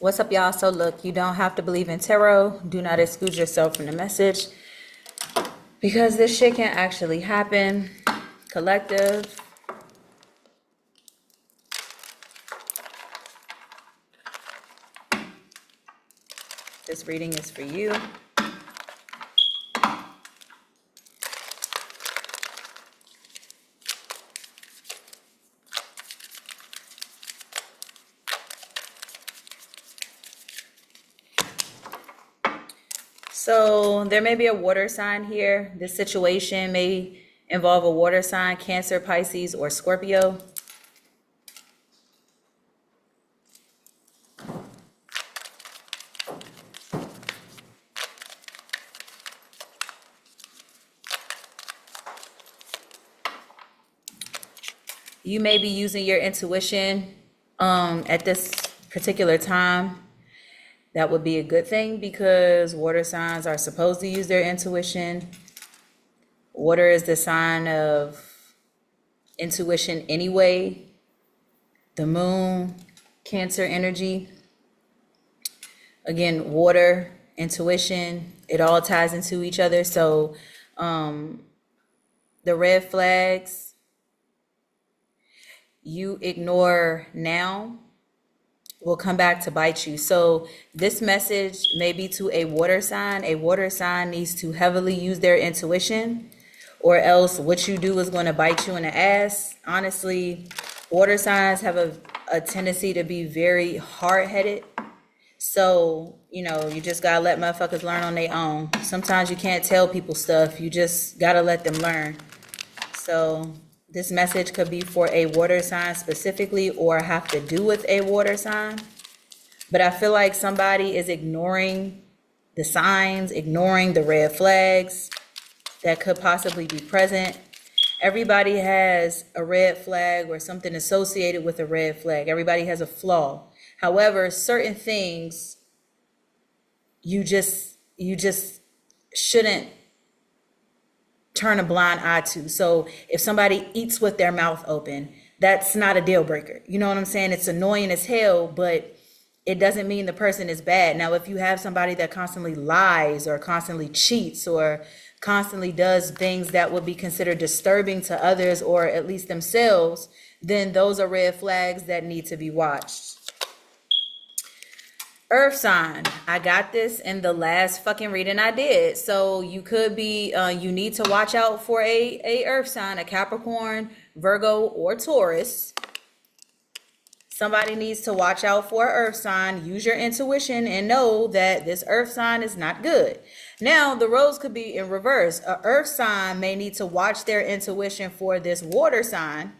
What's up, y'all? So look, you don't have to believe in tarot. Do not exclude yourself from the message because this shit can actually happen. Collective. This reading is for you. So there may be a water sign here. This situation may involve a water sign, Cancer, Pisces, or Scorpio. You may be using your intuition at this particular time. That would be a good thing because water signs are supposed to use their intuition. Water is the sign of intuition anyway. The moon, Cancer energy. Again, water, intuition, it all ties into each other. So the red flags, you ignore now, will come back to bite you. So this message may be to a water sign. A water sign needs to heavily use their intuition, or else what you do is going to bite you in the ass. Honestly, water signs have a tendency to be very hard-headed. So, you know, you just gotta let motherfuckers learn on their own. Sometimes you can't tell people stuff. You just gotta let them learn. So this message could be for a water sign specifically or have to do with a water sign. But I feel like somebody is ignoring the signs, ignoring the red flags that could possibly be present. Everybody has a red flag or something associated with a red flag. Everybody has a flaw. However, certain things you just shouldn't turn a blind eye to. So if somebody eats with their mouth open, that's not a deal breaker. You know what I'm saying? It's annoying as hell, but it doesn't mean the person is bad. Now, if you have somebody that constantly lies or constantly cheats or constantly does things that would be considered disturbing to others or at least themselves, then those are red flags that need to be watched. Earth sign. I got this in the last fucking reading I did. So you could be, you need to watch out for a earth sign, a Capricorn, Virgo, or Taurus. Somebody needs to watch out for an earth sign. Use your intuition and know that this earth sign is not good. Now, the roles could be in reverse. An earth sign may need to watch their intuition for this water sign.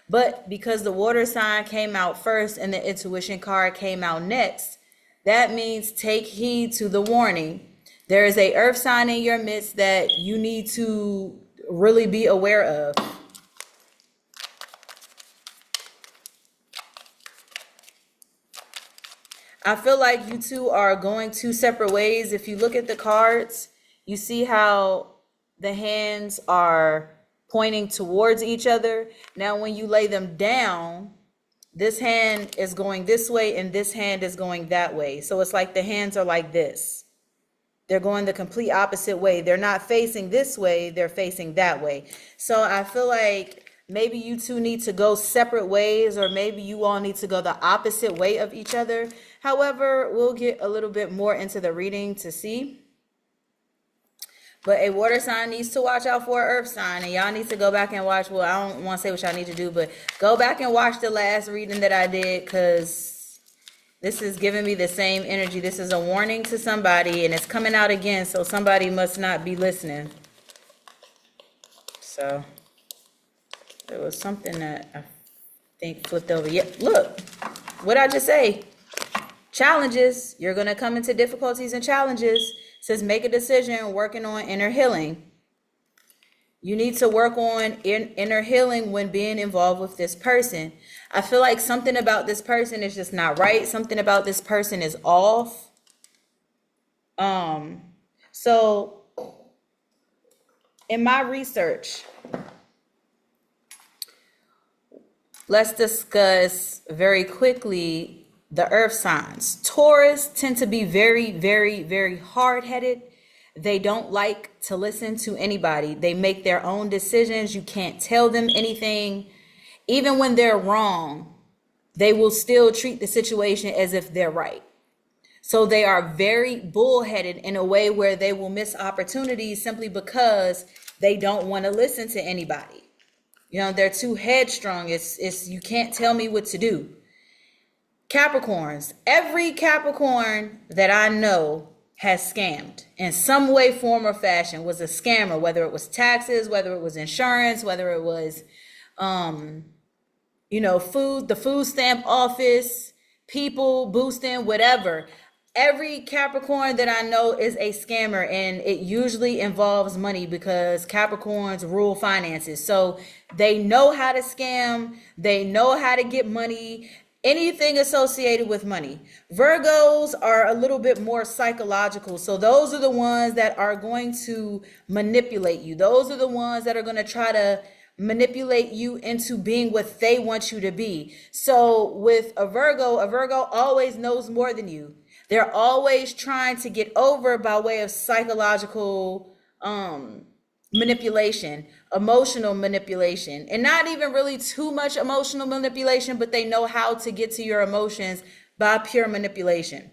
But because the water sign came out first and the intuition card came out next, that means take heed to the warning. There is a earth sign in your midst that you need to really be aware of. I feel like you two are going two separate ways. If you look at the cards, you see how the hands are pointing towards each other. Now, when you lay them down, this hand is going this way and this hand is going that way. So it's like the hands are like this. They're going the complete opposite way. They're not facing this way, they're facing that way. So I feel like maybe you two need to go separate ways, or maybe you all need to go the opposite way of each other. However, we'll get a little bit more into the reading to see. But a water sign needs to watch out for an earth sign. And y'all need to go back and watch. Well, I don't want to say what y'all need to do, but go back and watch the last reading that I did, because this is giving me the same energy. This is a warning to somebody, and it's coming out again. So somebody must not be listening. So there was something that I think flipped over. Yeah, look, what I just say. Challenges. You're going to come into difficulties and challenges. It says make a decision, working on inner healing. You need to work on inner healing when being involved with this person. I feel like something about this person is just not right. Something about this person is off. So in my research, let's discuss very quickly the earth signs. Taurus tend to be very, very, very hard-headed. They don't like to listen to anybody. They make their own decisions. You can't tell them anything. Even when they're wrong, they will still treat the situation as if they're right. So they are very bullheaded in a way where they will miss opportunities simply because they don't want to listen to anybody. You know, they're too headstrong. It's you can't tell me what to do. Capricorns. Every Capricorn that I know has scammed in some way, form, or fashion, was a scammer, whether it was taxes, whether it was insurance, whether it was, the food stamp office, people boosting, whatever. Every Capricorn that I know is a scammer, and it usually involves money because Capricorns rule finances. So they know how to scam. They know how to get money. Anything associated with money. Virgos are a little bit more psychological. So those are the ones that are going to manipulate you. Those are the ones that are going to try to manipulate you into being what they want you to be. So with a Virgo always knows more than you. They're always trying to get over by way of psychological manipulation, emotional manipulation, and not even really too much emotional manipulation, but they know how to get to your emotions by pure manipulation.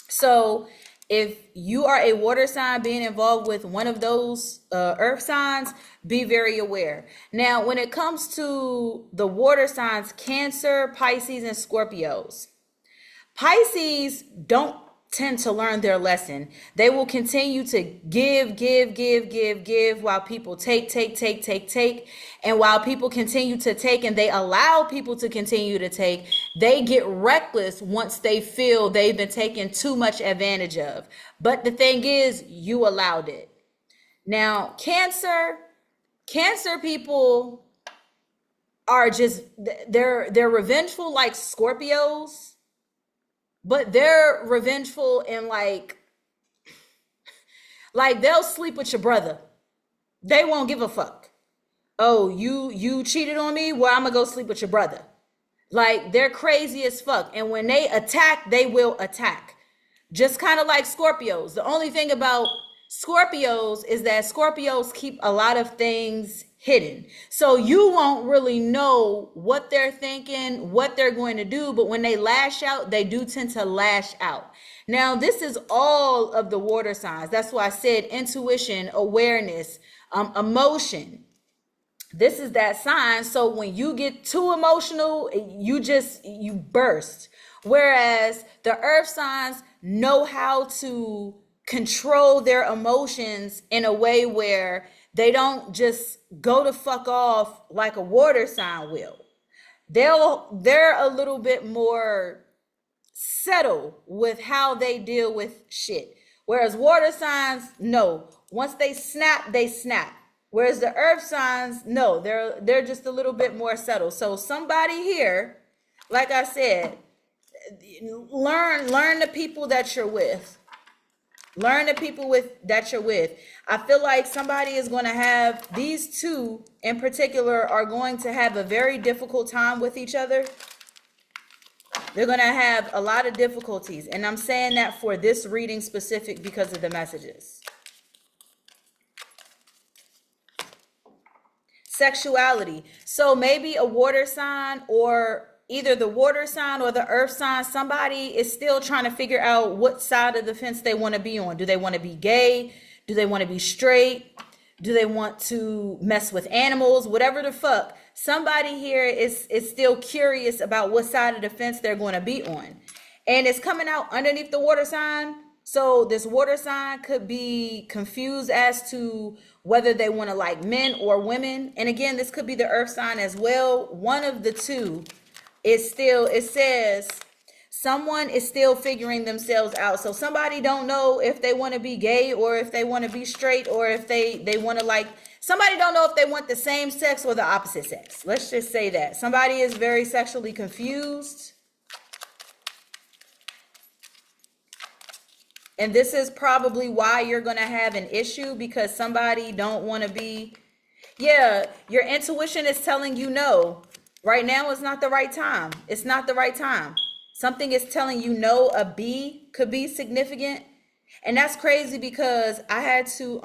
So if you are a water sign being involved with one of those earth signs, be very aware. Now, when it comes to the water signs, Cancer, Pisces, and Scorpios, Pisces don't tend to learn their lesson. They will continue to give while people take. And while people continue to take and they allow people to continue to take, they get reckless once they feel they've been taken too much advantage of. But the thing is, you allowed it. Now, Cancer people are just, they're revengeful like Scorpios. But they're revengeful and like they'll sleep with your brother. They won't give a fuck. Oh, you cheated on me? Well, I'm gonna go sleep with your brother. Like, they're crazy as fuck. And when they attack, they will attack. Just kind of like Scorpios. The only thing about Scorpios is that Scorpios keep a lot of things hidden. So you won't really know what they're thinking, what they're going to do, but when they lash out, they do tend to lash out. Now, this is all of the water signs. That's why I said intuition, awareness, emotion. This is that sign. So when you get too emotional, you burst. Whereas the earth signs know how to control their emotions in a way where they don't just go to fuck off like a water sign will. They're a little bit more settled with how they deal with shit. Whereas water signs, no. Once they snap, they snap. Whereas the earth signs, no, they're just a little bit more settled. So somebody here, like I said, learn the people that you're with. Learn the people that you're with. I feel like somebody is going to have, these two in particular are going to have a very difficult time with each other. They're going to have a lot of difficulties. And I'm saying that for this reading specific because of the messages. Sexuality. So maybe a water sign, or either the water sign or the earth sign, somebody is still trying to figure out what side of the fence they want to be on. Do they want to be gay? Do they want to be straight? Do they want to mess with animals? Whatever the fuck. Somebody here is still curious about what side of the fence they're going to be on. And it's coming out underneath the water sign. So this water sign could be confused as to whether they want to like men or women. And again, this could be the earth sign as well. One of the two. It says someone is still figuring themselves out. So somebody don't know if they want to be gay or if they want to be straight, or if they want to like, somebody don't know if they want the same sex or the opposite sex. Let's just say that. Somebody is very sexually confused. And this is probably why you're going to have an issue, because somebody don't want to be, yeah, your intuition is telling you no. Right now is not the right time. It's not the right time. Something is telling you no, a B could be significant. And that's crazy because I had to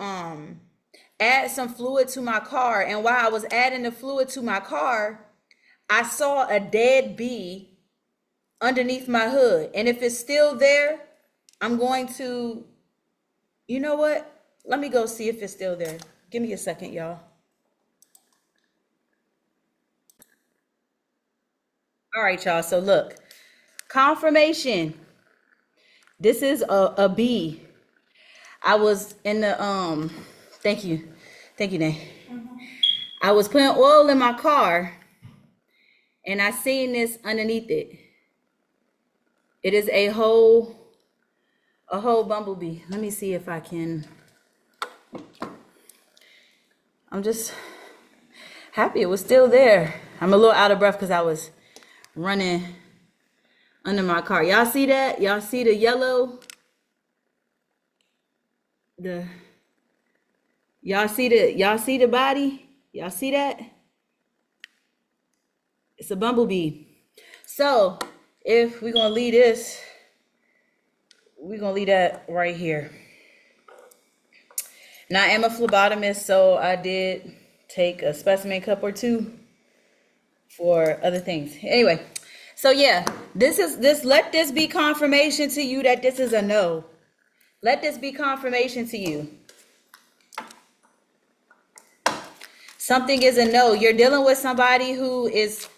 add some fluid to my car. And while I was adding the fluid to my car, I saw a dead bee underneath my hood. And if it's still there, I'm going to, you know what? Let me go see if it's still there. Give me a second, y'all. All right, y'all. So look, confirmation. This is a bee. I was in the thank you. Thank you, Nay. I was putting oil in my car and I seen this underneath it. It is a whole bumblebee. Let me see if I can. I'm just happy it was still there. I'm a little out of breath because I was running under my car. Y'all see that? Y'all see the yellow? Y'all see the body? Y'all see that? It's a bumblebee. So if we're gonna leave this, we're gonna leave that right here. Now I am a phlebotomist, so I did take a specimen cup or two for other things. Anyway, so yeah, let this be confirmation to you that this is a no. Let this be confirmation to you. Something is a no. You're dealing with somebody who is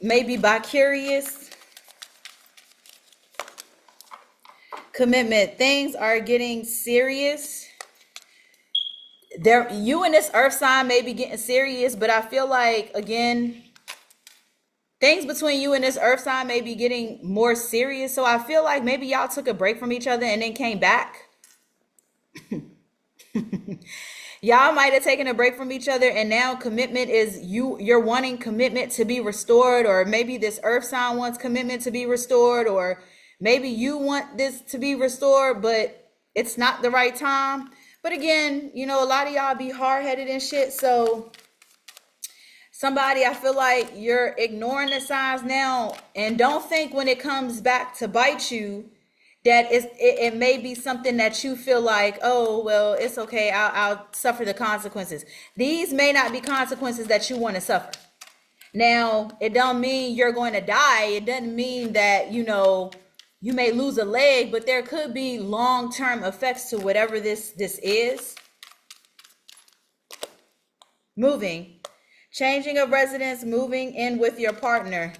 maybe bi-curious. Commitment. Things are getting serious. You and this earth sign may be getting serious, but I feel like, again, things between you and this earth sign may be getting more serious. So I feel like maybe y'all took a break from each other and then came back. Y'all might have taken a break from each other and now commitment is you're wanting commitment to be restored, or maybe this earth sign wants commitment to be restored, or maybe you want this to be restored, but it's not the right time. But again, you know, a lot of y'all be hard-headed and shit. So somebody, I feel like you're ignoring the signs now, and don't think when it comes back to bite you that it may be something that you feel like, oh, well, it's okay, I'll suffer the consequences. These may not be consequences that you want to suffer. Now, it don't mean you're going to die. It doesn't mean that, you know, you may lose a leg, but there could be long-term effects to whatever this is. Moving, changing of residence, moving in with your partner.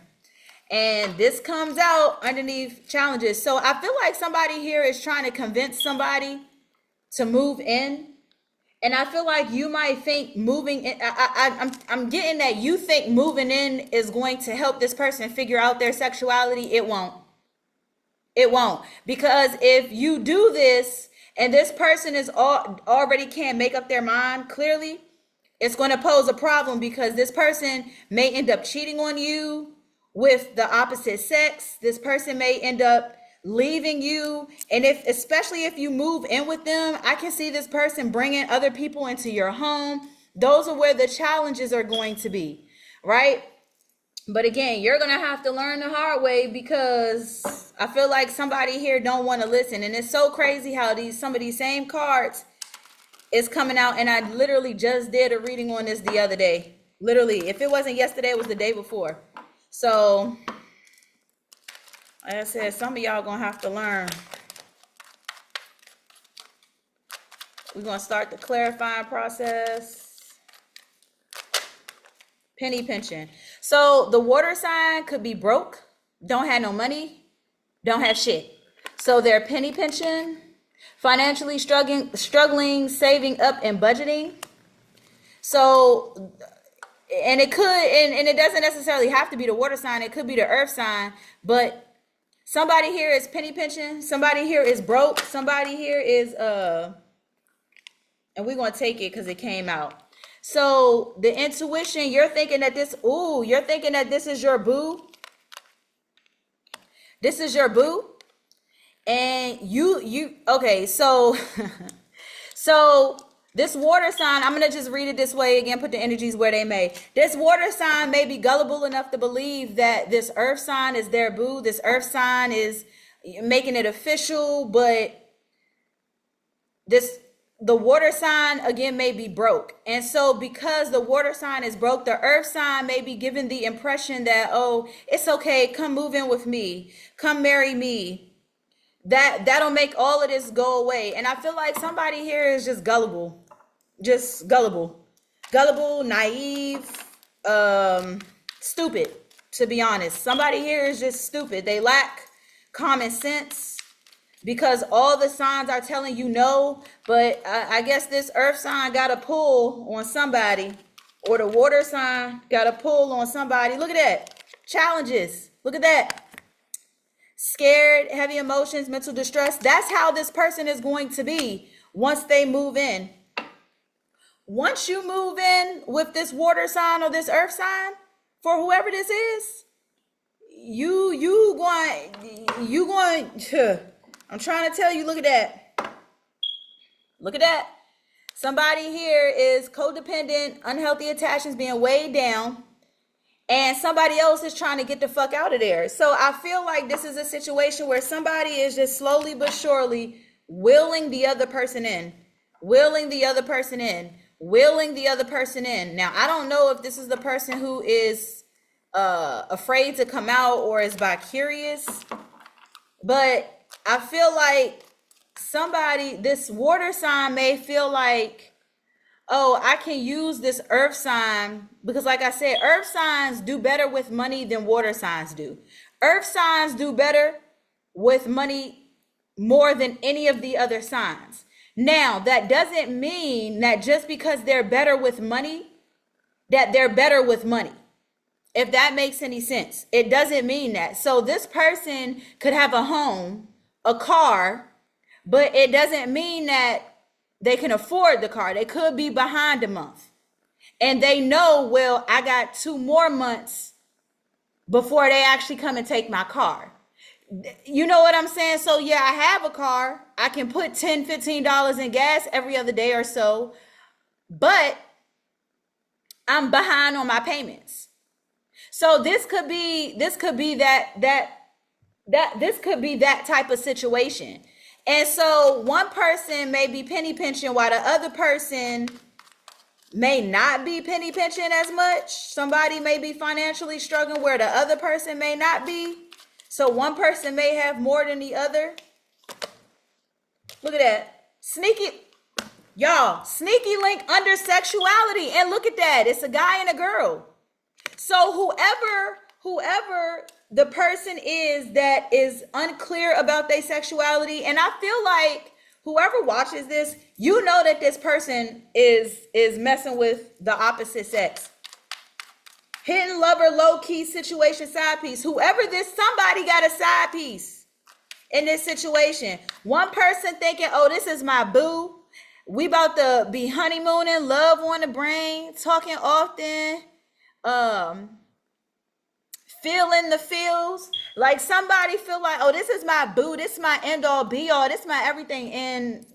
And this comes out underneath challenges. So I feel like somebody here is trying to convince somebody to move in. And I feel like you might think moving in, I'm getting that you think moving in is going to help this person figure out their sexuality. It won't. It won't. Because if you do this and this person is already can't make up their mind clearly, it's going to pose a problem, because this person may end up cheating on you with the opposite sex. This person may end up leaving you. And especially if you move in with them, I can see this person bringing other people into your home. Those are where the challenges are going to be, right? But again, you're going to have to learn the hard way, because I feel like somebody here don't want to listen. And it's so crazy how some of these same cards is coming out. And I literally just did a reading on this the other day. Literally, if it wasn't yesterday, it was the day before. So, like I said, some of y'all gonna have to learn. We're gonna start the clarifying process. Penny pinching. So the water sign could be broke, don't have no money, don't have shit. So they're penny pinching, financially struggling, saving up and budgeting. So, and it could, and it doesn't necessarily have to be the water sign. It could be the earth sign, but somebody here is penny pinching. Somebody here is broke. Somebody here is, and we're going to take it because it came out. So the intuition, you're thinking that you're thinking that this is your boo. This is your boo. And okay, so, so This water sign, I'm going to just read it this way again, put the energies where they may. This water sign may be gullible enough to believe that this earth sign is their boo. This earth sign is making it official, but the water sign again may be broke. And so because the water sign is broke, the earth sign may be given the impression that, oh, it's okay, come move in with me, come marry me. That'll make all of this go away. And I feel like somebody here is just gullible, naive, stupid, to be honest. Somebody here is just stupid. They lack common sense because all the signs are telling you no, but I guess this earth sign got a pull on somebody, or the water sign got a pull on somebody. Look at that. Challenges. Look at that. Scared, heavy emotions, mental distress. That's how this person is going to be once they move in. Once you move in with this water sign or this earth sign, for whoever this is, you going I'm trying to tell you, look at that. Look at that. Somebody here is codependent, unhealthy attachments, being weighed down, and somebody else is trying to get the fuck out of there. So I feel like this is a situation where somebody is just slowly but surely willing the other person in. Now, I don't know if this is the person who is afraid to come out or is bi-curious, but I feel like this water sign may feel like, oh, I can use this earth sign because, like I said, earth signs do better with money than water signs do. Earth signs do better with money more than any of the other signs. Now, that doesn't mean that just because they're better with money, that they're better with money. If that makes any sense, it doesn't mean that. So this person could have a home, a car, but it doesn't mean that they can afford the car. They could be behind a month and they know, well, I got 2 more months before they actually come and take my car. You know what I'm saying? So yeah, I have a car. I can put $10, $15 in gas every other day or so, but I'm behind on my payments. So this could be that type of situation. And so one person may be penny pinching while the other person may not be penny pinching as much. Somebody may be financially struggling where the other person may not be. So one person may have more than the other. Look at that. Sneaky link under sexuality. And look at that. It's a guy and a girl. So whoever the person is that is unclear about their sexuality, and I feel like whoever watches this, you know that this person is messing with the opposite sex. Hidden lover, low-key situation, side piece. Somebody got a side piece in this situation. One person thinking, oh, this is my boo. We about to be honeymooning, love on the brain, talking often, feeling the feels. Like somebody feel like, oh, this is my boo, this is my end all be all, this is my everything, and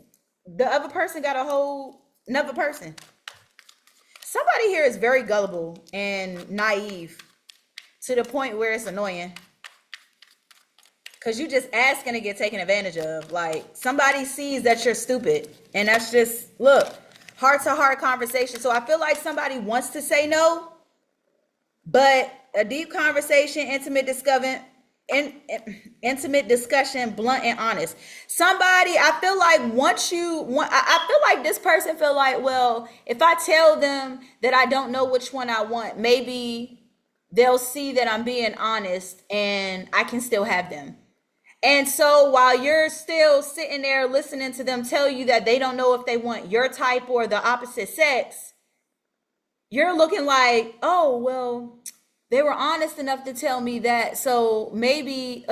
the other person got a whole another person. Somebody here is very gullible and naive to the point where it's annoying, because you just asking to get taken advantage of. Like somebody sees that you're stupid, and that's just, look, heart-to-heart conversation. So I feel like somebody wants to say no, but a deep conversation, intimate discussion, blunt and honest. Somebody, I feel like I feel like this person feel like, well, if I tell them that I don't know which one I want, maybe they'll see that I'm being honest and I can still have them. And so while you're still sitting there listening to them tell you that they don't know if they want your type or the opposite sex, you're looking like, oh, well, they were honest enough to tell me that, so maybe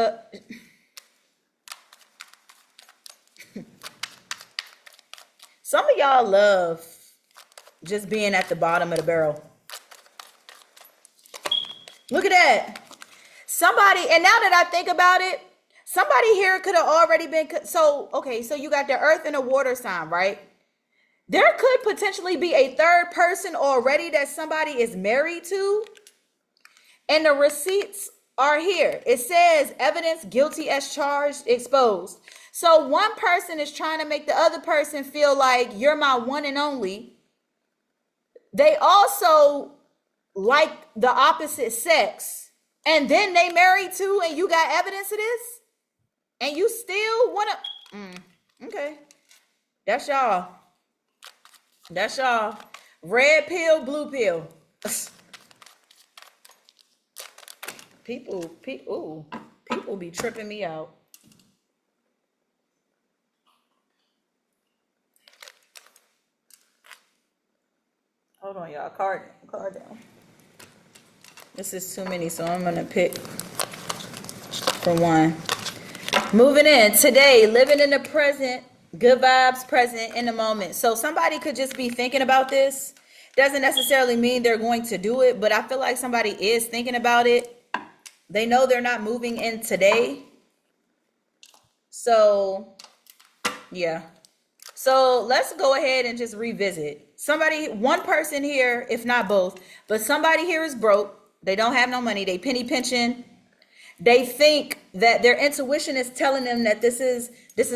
some of y'all love just being at the bottom of the barrel. Look at that. Somebody, and now that I think about it, somebody here could have already been, so, okay, so you got the earth and the water sign, right? There could potentially be a third person already that somebody is married to, and the receipts are here. It says evidence, guilty as charged, exposed. So one person is trying to make the other person feel like you're my one and only. They also like the opposite sex, and then they married too, and you got evidence of this, and you still wanna okay. That's y'all. That's y'all. Red pill, blue pill. People be tripping me out. Hold on, y'all. Card down. This is too many, so I'm gonna pick for one. Moving in today, living in the present, good vibes, present in the moment. So somebody could just be thinking about this. Doesn't necessarily mean they're going to do it, but I feel like somebody is thinking about it. They know they're not moving in today. So, yeah. So let's go ahead and just revisit. One person here, if not both, but somebody here is broke. They don't have no money. They penny pinching. They think that their intuition is telling them that this is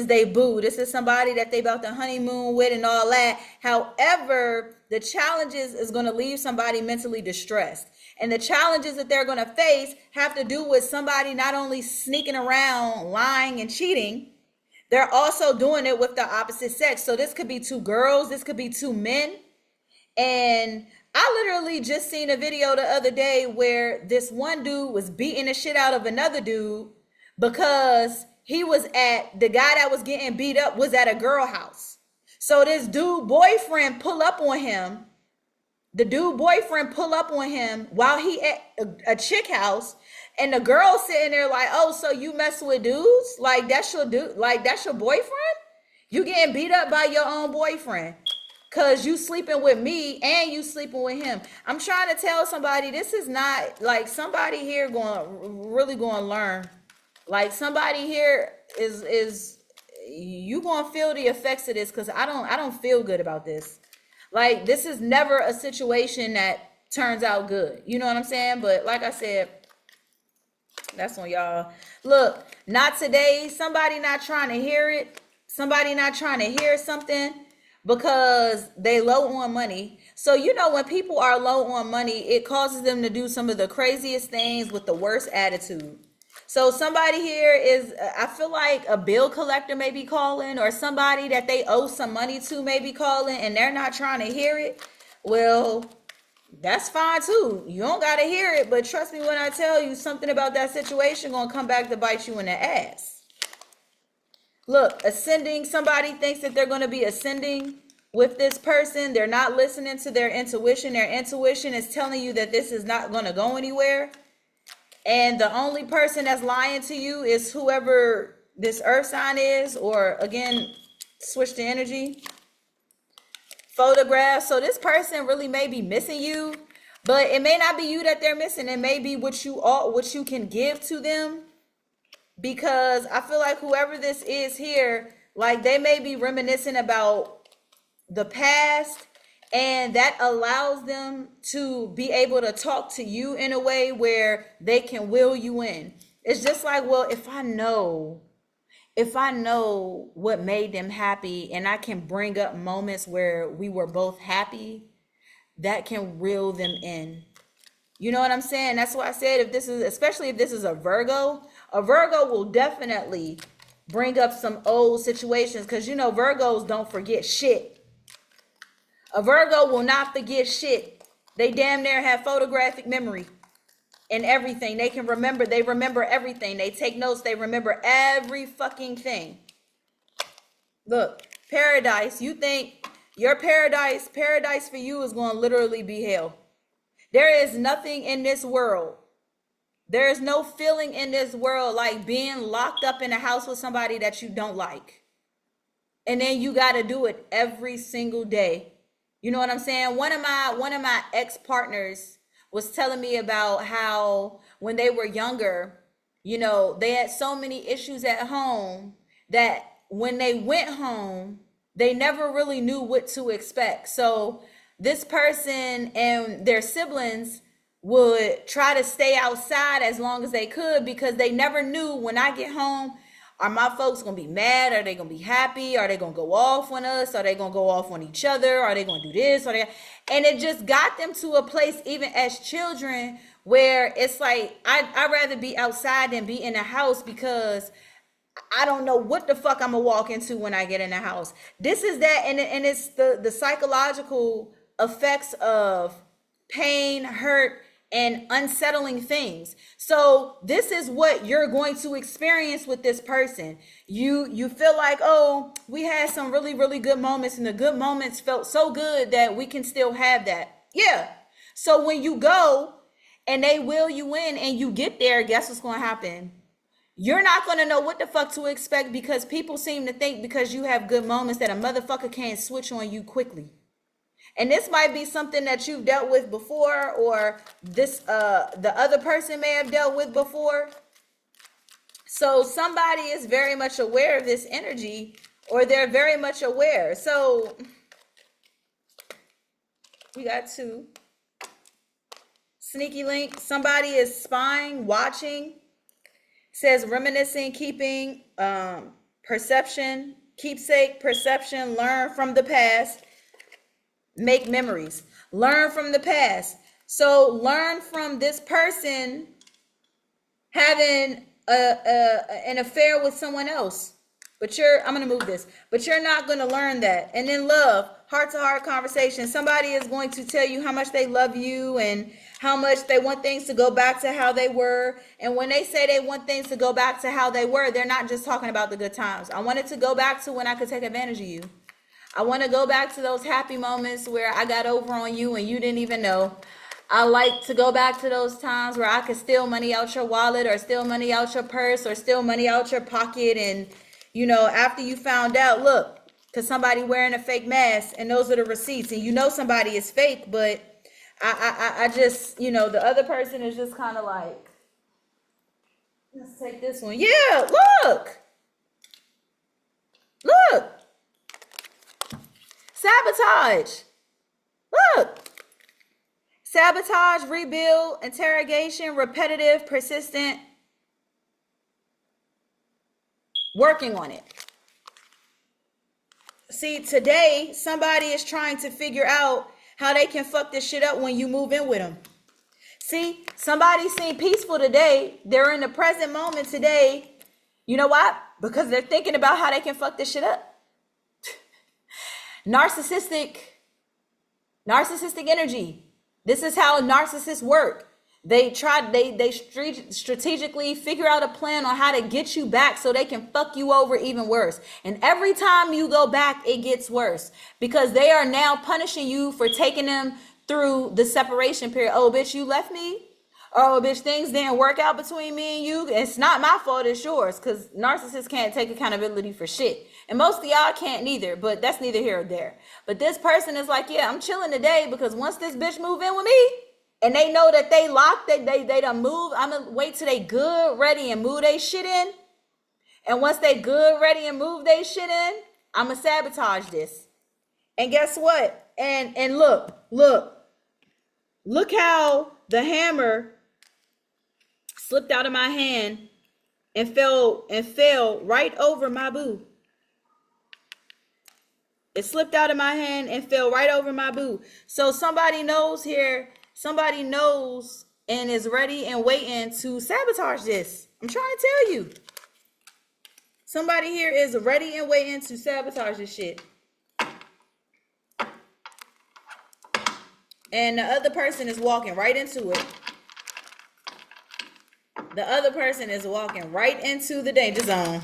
their boo. This is somebody that they about to honeymoon with and all that. However, the challenges is going to leave somebody mentally distressed. And the challenges that they're going to face have to do with somebody not only sneaking around, lying and cheating, they're also doing it with the opposite sex. So this could be two girls. This could be two men. And I literally just seen a video the other day where this one dude was beating the shit out of another dude because the guy that was getting beat up was at a girl house. So this dude boyfriend pull up on him. The dude boyfriend pull up on him while he at a chick house, and the girl sitting there like, oh, so you mess with dudes? Like that's your dude? Like that's your boyfriend? You getting beat up by your own boyfriend because you sleeping with me and you sleeping with him. I'm trying to tell somebody this is not like somebody here really going to learn. Like somebody here is you going to feel the effects of this, because I don't feel good about this. Like, this is never a situation that turns out good. You know what I'm saying? But like I said, that's on y'all. Look, not today. Somebody not trying to hear it. Somebody not trying to hear something because they low on money. So, you know, when people are low on money, it causes them to do some of the craziest things with the worst attitude. So somebody here is, I feel like a bill collector may be calling, or somebody that they owe some money to may be calling, and they're not trying to hear it. Well, that's fine too. You don't got to hear it, but trust me when I tell you, something about that situation going to come back to bite you in the ass. Look, ascending, somebody thinks that they're going to be ascending with this person. They're not listening to their intuition. Their intuition is telling you that this is not going to go anywhere. And the only person that's lying to you is whoever this earth sign is, or again, switch the energy. Photographs. So this person really may be missing you, but it may not be you that they're missing. It may be what you can give to them, because I feel like whoever this is here, like they may be reminiscing about the past, and that allows them to be able to talk to you in a way where they can will you in. It's just like, well, if I know what made them happy, and I can bring up moments where we were both happy, that can reel them in. You know what I'm saying? That's why I said, especially if this is a Virgo will definitely bring up some old situations, because you know Virgos don't forget shit. A Virgo will not forget shit. They damn near have photographic memory and everything. They remember everything. They take notes. They remember every fucking thing. Look, paradise. You think your paradise for you is going to literally be hell. There is nothing in this world. There is no feeling in this world like being locked up in a house with somebody that you don't like. And then you got to do it every single day. You know what I'm saying? One of my ex-partners was telling me about how when they were younger, you know, they had so many issues at home that when they went home, they never really knew what to expect. So this person and their siblings would try to stay outside as long as they could because they never knew when I get home, are my folks gonna be mad? Are they gonna be happy? Are they gonna go off on us? Are they gonna go off on each other? Are they gonna do this? And it just got them to a place, even as children, where it's like I'd rather be outside than be in the house because I don't know what the fuck I'm gonna walk into when I get in the house. This is that, and it's the psychological effects of pain, hurt, and unsettling things. So this is what you're going to experience with this person. You feel like, oh, we had some really, really good moments, and the good moments felt so good that we can still have that. Yeah. So when you go and they will you in and you get there, guess what's going to happen? You're not going to know what the fuck to expect because people seem to think because you have good moments that a motherfucker can't switch on you quickly. And this might be something that you've dealt with before, or this the other person may have dealt with before. So somebody is very much aware of this energy, or they're very much aware. So we got two. Sneaky link. Somebody is spying, watching. Says reminiscing, keeping, perception, keepsake, perception, learn from the past, make memories, learn from the past. So learn from this person having an affair with someone else. But I'm going to move this, but you're not going to learn that. And then love, heart to heart conversation. Somebody is going to tell you how much they love you and how much they want things to go back to how they were. And when they say they want things to go back to how they were, they're not just talking about the good times. I want it to go back to when I could take advantage of you. I want to go back to those happy moments where I got over on you and you didn't even know. I like to go back to those times where I could steal money out your wallet, or steal money out your purse, or steal money out your pocket. And, you know, after you found out, look, because somebody wearing a fake mask, and those are the receipts, and you know somebody is fake, but I just, you know, the other person is just kind of like, let's take this one. Yeah, look. Sabotage. Look. Sabotage, rebuild, interrogation, repetitive, persistent, working on it. See, today, somebody is trying to figure out how they can fuck this shit up when you move in with them. See, somebody seemed peaceful today. They're in the present moment today. You know why? Because they're thinking about how they can fuck this shit up. Narcissistic energy. This is how narcissists work. They strategically figure out a plan on how to get you back so they can fuck you over even worse. And every time you go back, it gets worse because they are now punishing you for taking them through the separation period. Oh, bitch, you left me. Oh, bitch, things didn't work out between me and you. It's not my fault, it's yours, because narcissists can't take accountability for shit. And most of y'all can't neither, but that's neither here or there. But this person is like, yeah, I'm chilling today because once this bitch move in with me, and they know that they locked, they done move, I'm going to wait till they good, ready, and move they shit in. And once they good, ready, and move they shit in, I'm going to sabotage this. And guess what? And look how the hammer slipped out of my hand and fell right over my boo. It slipped out of my hand and fell right over my boo. So somebody knows here, somebody knows and is ready and waiting to sabotage this. I'm trying to tell you. Somebody here is ready and waiting to sabotage this shit. And the other person is walking right into it. The other person is walking right into the danger zone.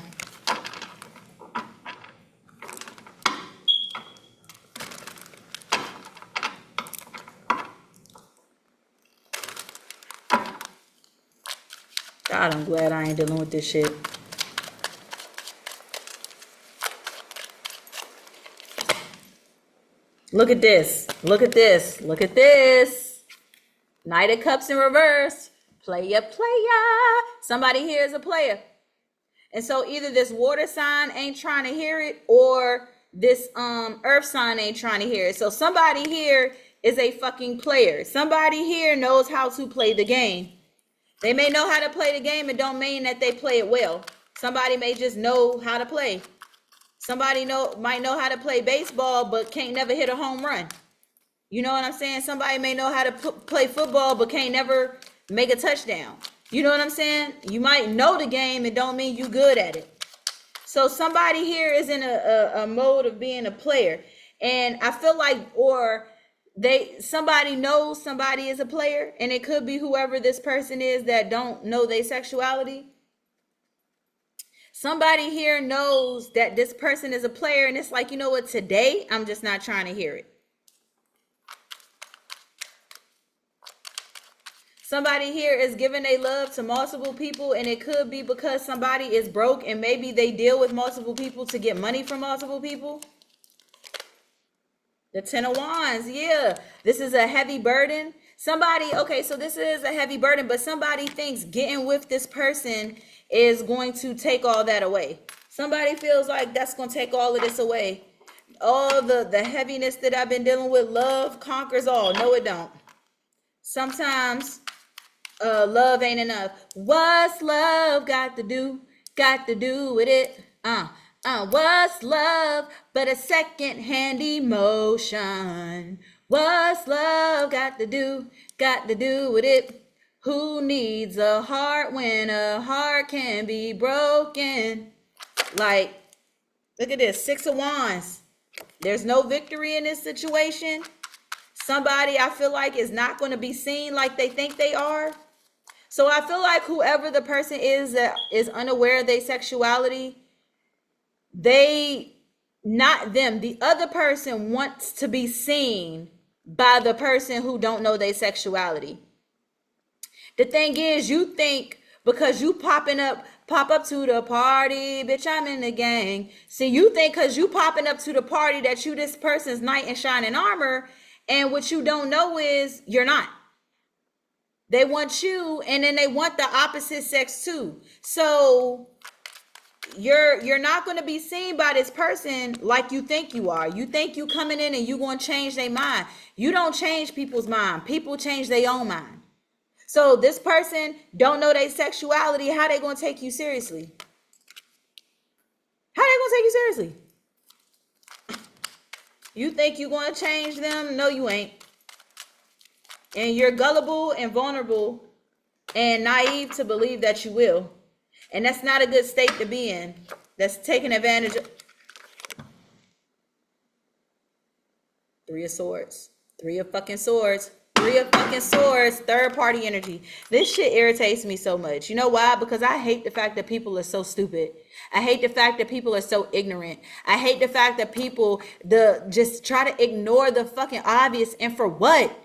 God, I'm glad I ain't dealing with this shit. Look at this. Look at this. Look at this. Knight of Cups in reverse. Player. Somebody here is a player. And so either this water sign ain't trying to hear it, or this earth sign ain't trying to hear it. So somebody here is a fucking player. Somebody here knows how to play the game. They may know how to play the game, and don't mean that they play it well. Somebody may just know how to play. Somebody might know how to play baseball, but can't never hit a home run. You know what I'm saying? Somebody may know how to play football, but can't never make a touchdown. You know what I'm saying? You might know the game, and don't mean you good at it. So somebody here is in a mode of being a player. And I feel like, or somebody knows somebody is a player, and it could be whoever this person is that don't know their sexuality. Somebody here knows that this person is a player, and it's like, you know what, today I'm just not trying to hear it. Somebody here is giving their love to multiple people, and it could be because somebody is broke and maybe they deal with multiple people to get money from multiple people. The Ten of Wands, yeah. This is a heavy burden. Somebody, okay, so this is a heavy burden, but somebody thinks getting with this person is going to take all that away. Somebody feels like that's going to take all of this away. All the heaviness that I've been dealing with, love conquers all. No, it don't. Sometimes love ain't enough. What's love got to do with it? What's love but a second-hand emotion? What's love got to do with it? Who needs a heart when a heart can be broken? Like, look at this, Six of Wands. There's no victory in this situation. Somebody I feel like is not going to be seen like they think they are. So I feel like whoever the person is that is unaware of their sexuality, not them, the other person wants to be seen by the person who don't know their sexuality. The thing is, you think because you pop up to the party, bitch, I'm in the gang. See, you think because you popping up to the party that you this person's knight in shining armor, and what you don't know is you're not. They want you, and then they want the opposite sex too. So you're not going to be seen by this person like you think you are. You think you coming in and you going to change their mind. You don't change people's mind. People change their own mind. So this person don't know their sexuality. How they going to take you seriously? How they going to take you seriously? You think you're going to change them? No, you ain't. And you're gullible and vulnerable and naive to believe that you will. And that's not a good state to be in. That's taking advantage of. Three of Swords. Three of fucking Swords. Three of fucking Swords. Third party energy. This shit irritates me so much. You know why? Because I hate the fact that people are so stupid. I hate the fact that people are so ignorant. I hate the fact that people just try to ignore the fucking obvious. And for what?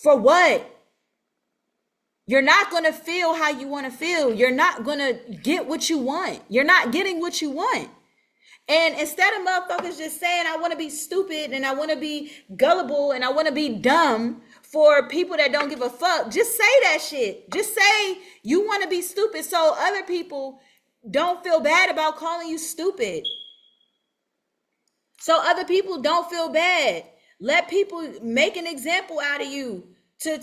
For what? You're not going to feel how you want to feel. You're not going to get what you want. You're not getting what you want. And instead of motherfuckers just saying, I want to be stupid and I want to be gullible and I want to be dumb for people that don't give a fuck, just say that shit. Just say you want to be stupid so other people don't feel bad about calling you stupid. So other people don't feel bad. Let people make an example out of you to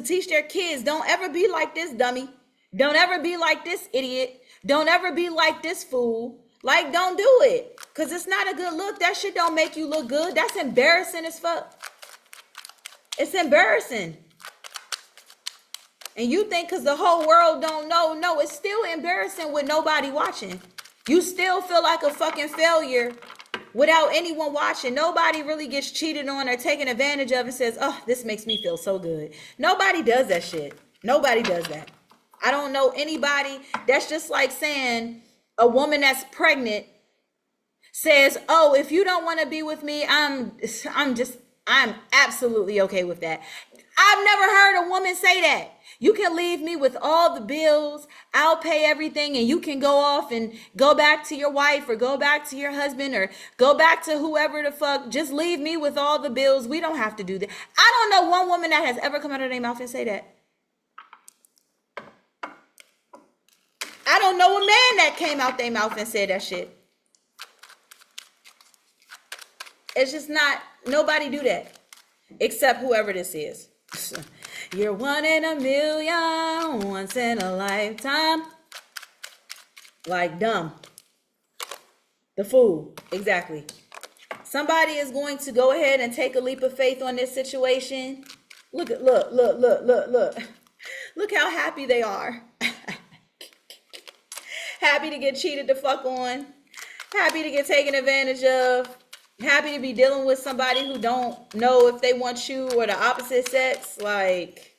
teach their kids. Don't ever be like this dummy. Don't ever be like this idiot. Don't ever be like this fool. Like, don't do it. Because it's not a good look. That shit don't make you look good. That's embarrassing as fuck. It's embarrassing. And you think because the whole world don't know. No, it's still embarrassing with nobody watching. You still feel like a fucking failure without anyone watching. Nobody really gets cheated on or taken advantage of and says, oh, this makes me feel so good. Nobody does that shit. Nobody does that. I don't know anybody. That's just like saying a woman that's pregnant says, oh, if you don't want to be with me, I'm absolutely okay with that. I've never heard a woman say that. You can leave me with all the bills. I'll pay everything and you can go off and go back to your wife or go back to your husband or go back to whoever the fuck. Just leave me with all the bills. We don't have to do that. I don't know one woman that has ever come out of their mouth and say that. I don't know a man that came out their mouth and said that shit. It's just not, nobody do that except whoever this is. You're one in a million, once in a lifetime. Like dumb. The fool, exactly. Somebody is going to go ahead and take a leap of faith on this situation. Look. Look how happy they are. Happy to get cheated the fuck on. Happy to get taken advantage of. Happy to be dealing with somebody who don't know if they want you or the opposite sex. Like,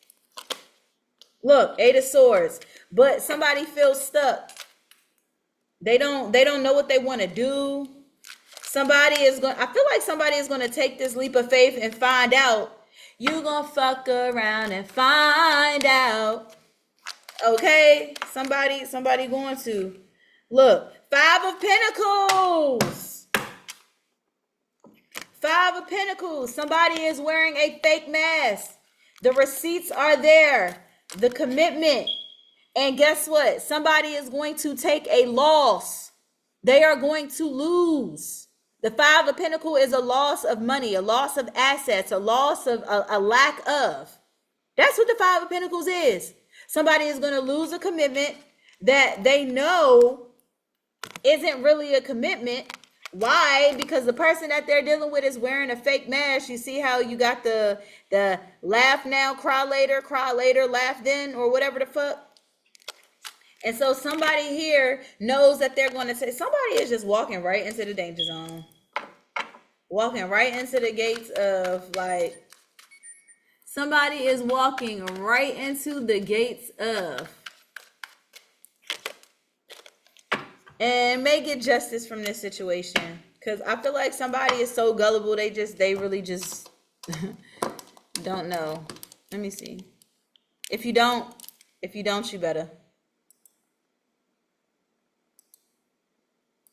look, 8 of Swords. But somebody feels stuck. They don't know what they want to do. I feel like somebody is going to take this leap of faith and find out. You gonna fuck around and find out. Okay? Somebody going to. Look, 5 of Pentacles. 5 of Pentacles. Somebody is wearing a fake mask. The receipts are there. The commitment. And guess what? Somebody is going to take a loss. They are going to lose. The 5 of Pentacles is a loss of money, a loss of assets, a loss of a lack of. That's what the 5 of Pentacles is. Somebody is going to lose a commitment that they know isn't really a commitment. Why? Because the person that they're dealing with is wearing a fake mask. You see how you got the laugh now, cry later, laugh then, or whatever the fuck. And so somebody here knows that they're going to say, somebody is just walking right into the danger zone. Walking right into the gates of, like, somebody is walking right into the gates of. And may get justice from this situation. Because I feel like somebody is so gullible, they really just don't know. Let me see. If you don't, you better.